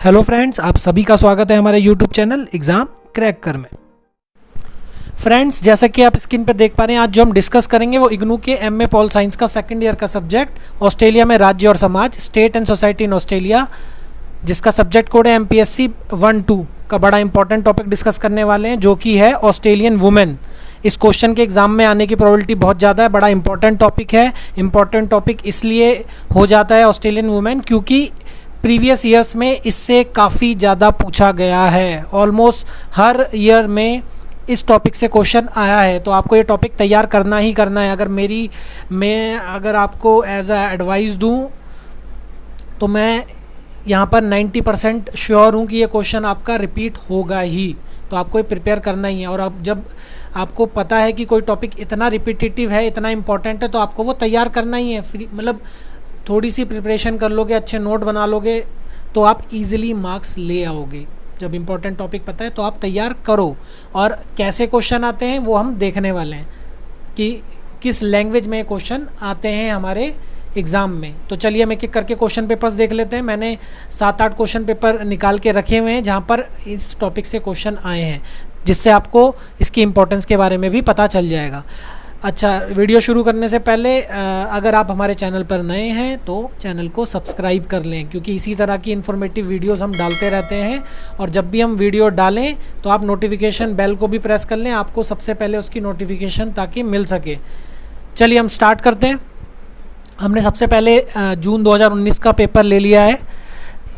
Hello friends, आप सभी का स्वागत है हमारे यूट्यूब चैनल एग्ज़ाम क्रैक कर में। फ्रेंड्स, जैसा कि आप स्क्रीन पर देख पा रहे हैं, आज जो हम डिस्कस करेंगे वो इग्नू के एमए पॉल साइंस का सेकंड ईयर का सब्जेक्ट ऑस्ट्रेलिया में राज्य और समाज, state and society in Australia, जिसका सब्जेक्ट कोड है एमपीएससी 1-2 का बड़ा इंपॉर्टेंट टॉपिक डिस्कस करने वाले हैं, जो कि है ऑस्ट्रेलियन वुमेन। इस क्वेश्चन के एग्जाम में आने की प्रोबेबिलिटी बहुत ज़्यादा है। बड़ा इंपॉर्टेंट टॉपिक है। इंपॉर्टेंट टॉपिक इसलिए हो जाता है ऑस्ट्रेलियन वुमेन क्योंकि प्रीवियस ईयर्स में इससे काफ़ी ज़्यादा पूछा गया है। ऑलमोस्ट हर ईयर में इस टॉपिक से क्वेश्चन आया है, तो आपको ये टॉपिक तैयार करना ही करना है। अगर आपको एज अ एडवाइस दूं तो मैं यहाँ पर 90% श्योर हूँ कि ये क्वेश्चन आपका रिपीट होगा ही, तो आपको ये प्रिपेयर करना ही है। और अब जब आपको पता है कि कोई टॉपिक इतना रिपीटेटिव है, इतना इंपॉर्टेंट है, तो आपको वो तैयार करना ही है। मतलब थोड़ी सी प्रिपरेशन कर लोगे, अच्छे नोट बना लोगे, तो आप इजीली मार्क्स ले आओगे। जब इंपॉर्टेंट टॉपिक पता है तो आप तैयार करो। और कैसे क्वेश्चन आते हैं वो हम देखने वाले हैं कि किस लैंग्वेज में क्वेश्चन आते हैं हमारे एग्ज़ाम में। तो चलिए हम एक एक करके क्वेश्चन पेपर्स देख लेते हैं। मैंने 7-8 क्वेश्चन पेपर निकाल के रखे हुए हैं जहाँ पर इस टॉपिक से क्वेश्चन आए हैं, जिससे आपको इसकी इम्पोर्टेंस के बारे में भी पता चल जाएगा। अच्छा, वीडियो शुरू करने से पहले अगर आप हमारे चैनल पर नए हैं तो चैनल को सब्सक्राइब कर लें, क्योंकि इसी तरह की इन्फॉर्मेटिव वीडियोस हम डालते रहते हैं। और जब भी हम वीडियो डालें तो आप नोटिफिकेशन बेल को भी प्रेस कर लें, आपको सबसे पहले उसकी नोटिफिकेशन ताकि मिल सके। चलिए हम स्टार्ट करते हैं। हमने सबसे पहले जून 2019 का पेपर ले लिया है,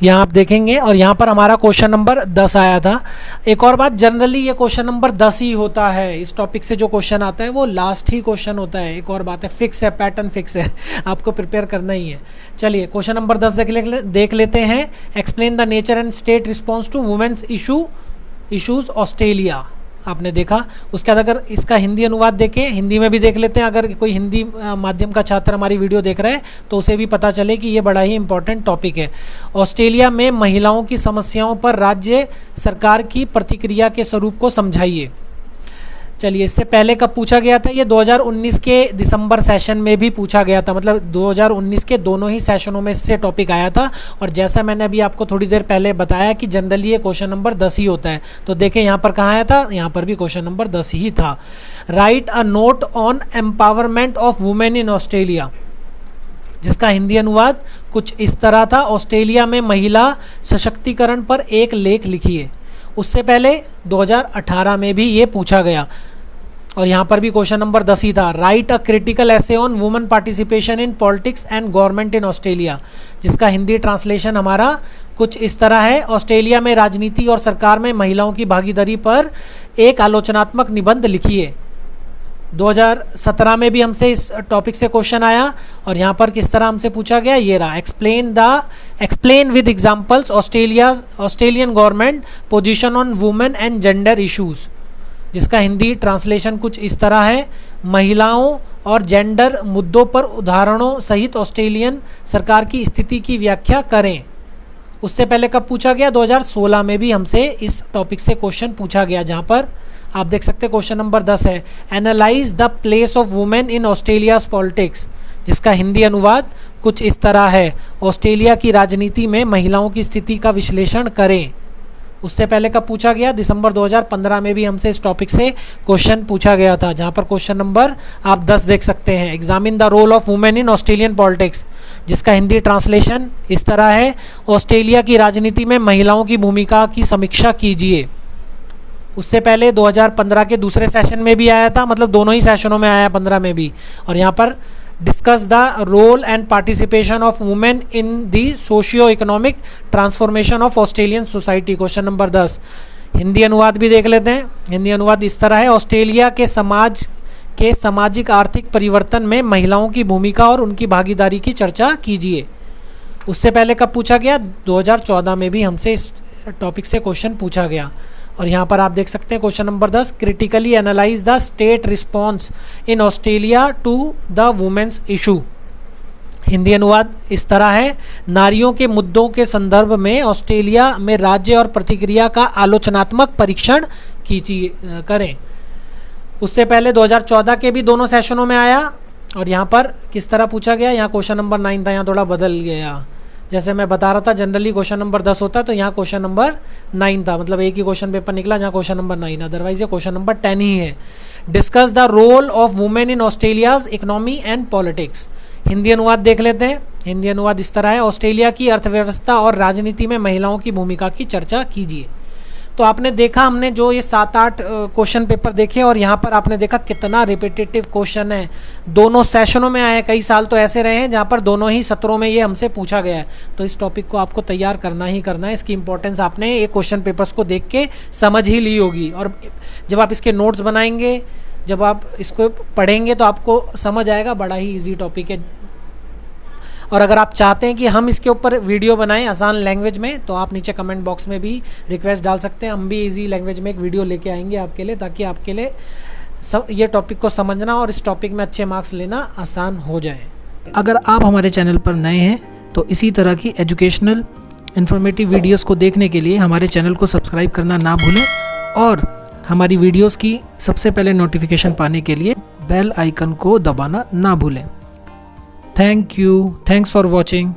यहाँ आप देखेंगे, और यहाँ पर हमारा क्वेश्चन नंबर 10 आया था। एक और बात, जनरली ये क्वेश्चन नंबर 10 ही होता है। इस टॉपिक से जो क्वेश्चन आता है वो लास्ट ही क्वेश्चन होता है। एक और बात है, फिक्स है, पैटर्न फिक्स है, आपको प्रिपेयर करना ही है। चलिए क्वेश्चन नंबर 10 देख लेते हैं। Explain the nature and state response to women's issues Australia. आपने देखा। उसके बाद अगर इसका हिंदी अनुवाद देखें, हिंदी में भी देख लेते हैं। अगर कोई हिंदी माध्यम का छात्र हमारी वीडियो देख रहा है तो उसे भी पता चले कि ये बड़ा ही इंपॉर्टेंट टॉपिक है। ऑस्ट्रेलिया में महिलाओं की समस्याओं पर राज्य सरकार की प्रतिक्रिया के स्वरूप को समझाइए। चलिए, इससे पहले कब पूछा गया था? ये 2019 के दिसंबर सेशन में भी पूछा गया था। मतलब 2019 के दोनों ही सेशनों में इससे टॉपिक आया था। और जैसा मैंने अभी आपको थोड़ी देर पहले बताया कि जनरली ये क्वेश्चन नंबर 10 ही होता है। तो देखें यहाँ पर कहाँ आया था, यहाँ पर भी क्वेश्चन नंबर 10 ही था। Right a note on empowerment of women in Australia, जिसका हिंदी अनुवाद कुछ इस तरह था। ऑस्ट्रेलिया में महिला सशक्तिकरण पर एक लेख लिखिए। उससे पहले 2018 में भी ये पूछा गया, और यहाँ पर भी क्वेश्चन नंबर 10 ही था। Right a critical essay on women participation in politics and government in Australia, जिसका हिंदी ट्रांसलेशन हमारा कुछ इस तरह है। ऑस्ट्रेलिया में राजनीति और सरकार में महिलाओं की भागीदारी पर एक आलोचनात्मक निबंध लिखिए। 2017 में भी हमसे इस टॉपिक से क्वेश्चन आया, और यहाँ पर किस तरह हमसे पूछा गया, ये रहा। Explain with examples Australian government position on women and gender issues, जिसका हिंदी ट्रांसलेशन कुछ इस तरह है। महिलाओं और जेंडर मुद्दों पर उदाहरणों सहित ऑस्ट्रेलियन सरकार की स्थिति की व्याख्या करें। उससे पहले कब पूछा गया? 2016 में भी हमसे इस टॉपिक से क्वेश्चन पूछा गया, जहाँ पर आप देख सकते हैं क्वेश्चन नंबर 10 है। Analyse the place of women in Australia's politics, जिसका हिंदी अनुवाद कुछ इस तरह है। ऑस्ट्रेलिया की राजनीति में महिलाओं की स्थिति का विश्लेषण करें। उससे पहले कब पूछा गया? दिसंबर 2015 में भी हमसे इस टॉपिक से क्वेश्चन पूछा गया था, जहाँ पर क्वेश्चन नंबर आप 10 देख सकते हैं। Examine the role of women in Australian politics, जिसका हिंदी ट्रांसलेशन इस तरह है। ऑस्ट्रेलिया की राजनीति में महिलाओं की भूमिका की समीक्षा कीजिए। उससे पहले 2015 के दूसरे सेशन में भी आया था, मतलब दोनों ही सेशनों में आया, 15 में भी। और यहाँ पर discuss the role and participation of women in the socio economic transformation of Australian society, question number 10। Hindi अनुवाद भी देख लेते हैं। हिंदी अनुवाद इस तरह है। ऑस्ट्रेलिया के समाज के सामाजिक आर्थिक परिवर्तन में महिलाओं की भूमिका और उनकी भागीदारी की चर्चा कीजिए। उससे पहले कब पूछा गया? 2014 में भी हमसे इस टॉपिक से क्वेश्चन पूछा गया। और यहाँ पर आप देख सकते हैं question number 10, critically analyse the state response in Australia to the women's issue. Hindi अनुवाद इस तरह है। नारियों के मुद्दों के संदर्भ में ऑस्ट्रेलिया में राज्य और प्रतिक्रिया का आलोचनात्मक परीक्षण करें। उससे पहले 2014 के भी दोनों सेशनों में आया, और यहाँ पर किस तरह पूछा गया? यहाँ क्वेश्चन नंबर 9 था, यहाँ थोड़ा बदल गया। जैसे मैं बता रहा था जनरली क्वेश्चन नंबर 10 होता है, तो यहाँ क्वेश्चन नंबर 9 था, मतलब एक ही क्वेश्चन पेपर निकला जहाँ क्वेश्चन नंबर 9, अदरवाइज ये क्वेश्चन नंबर 10 ही है। Discuss the role of women in Australia's economy and politics. Hindi अनुवाद देख लेते हैं। हिंदी अनुवाद इस तरह है, ऑस्ट्रेलिया की अर्थव्यवस्था और राजनीति में महिलाओं की भूमिका की चर्चा कीजिए। तो आपने देखा हमने जो ये 7-8 क्वेश्चन पेपर देखे और यहाँ पर आपने देखा कितना रिपीटेटिव क्वेश्चन है, दोनों सेशनों में आए। कई साल तो ऐसे रहे हैं जहाँ पर दोनों ही सत्रों में ये हमसे पूछा गया है। तो इस टॉपिक को आपको तैयार करना ही करना है। इसकी इंपॉर्टेंस आपने ये क्वेश्चन पेपर्स को देख के समझ ही ली होगी, और जब आप इसके नोट्स बनाएंगे, जब आप इसको पढ़ेंगे तो आपको समझ आएगा, बड़ा ही ईजी टॉपिक है। और अगर आप चाहते हैं कि हम इसके ऊपर वीडियो बनाएं आसान लैंग्वेज में, तो आप नीचे कमेंट बॉक्स में भी रिक्वेस्ट डाल सकते हैं। हम भी इजी लैंग्वेज में एक वीडियो लेके आएंगे आपके लिए, ताकि आपके लिए ये टॉपिक को समझना और इस टॉपिक में अच्छे मार्क्स लेना आसान हो जाए। अगर आप हमारे चैनल पर नए हैं तो इसी तरह की एजुकेशनल इन्फॉर्मेटिव वीडियोस को देखने के लिए हमारे चैनल को सब्सक्राइब करना ना भूलें, और हमारी वीडियोस की सबसे पहले नोटिफिकेशन पाने के लिए बेल आइकन को दबाना ना भूलें। Thank you. Thanks for watching.